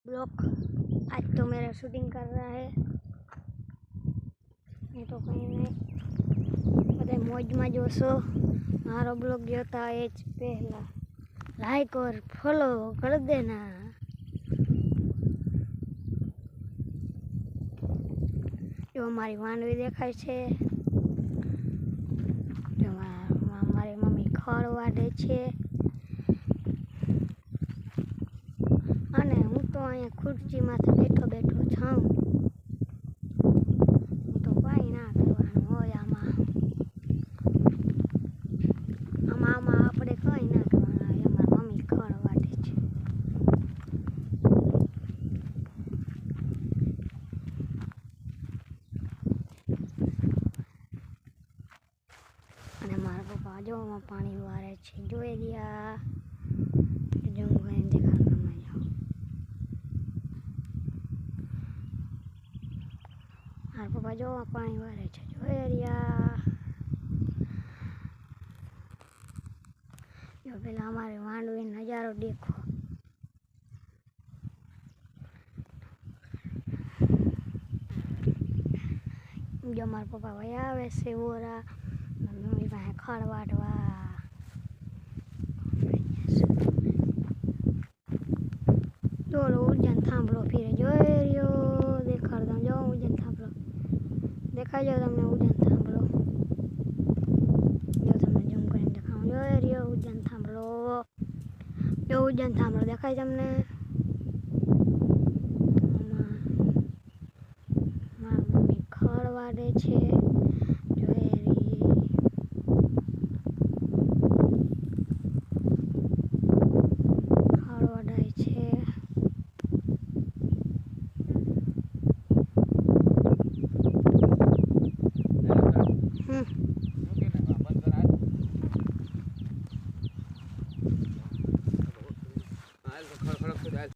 Blog आज तो मेरा शूटिंग कर रहा है। मैं तो कहीं नहीं बता मौज में जोशो मारो ब्लॉग जो था ये पहला लाइक और फॉलो कर देना। जो हमारी मानवी देखाय छे जो हमारी मम्मी खड़ वाटे छे અને હું તો અહીંયા ખુરશી માથે બેઠો બેઠો છાઉં। હું તો કાંઈ ના કરવાનું હોય આમાં આપણે કંઈ ના કરવાનું હોય। અમારી મમ્મી ખડ વાટે છે। અને મારા પપ્પા જોવામાં પાણી વારે છે જોઈ રહ્યા જો હું દેખાડવા મારા પપ્પા જો પાણી વારે છે જોઈ રહ્યા। જો પેલા અમારે માંડવી નજારો દેખો। જો મારા પપ્પા વયા આવે છે ઓરા મમ્મી પાસે ખડ વાટવા। ચોલો ઉજન થાંભલો ફીરે જોઈ રહ્યો દેખાડ દઉં। જો ઉજન થાંભલો દેખાઈ જાવ તમને ઉજન થાંભલો જો તમને ઝૂમ કરીને દેખાડું જોઈ રહ્યો ઉજન થાંભલો। જો ઉજન થાંભલો દેખાય તમને મારા મમ્મી ખડ વાટે છે જોઈ રહી। ખડ વાટાય છે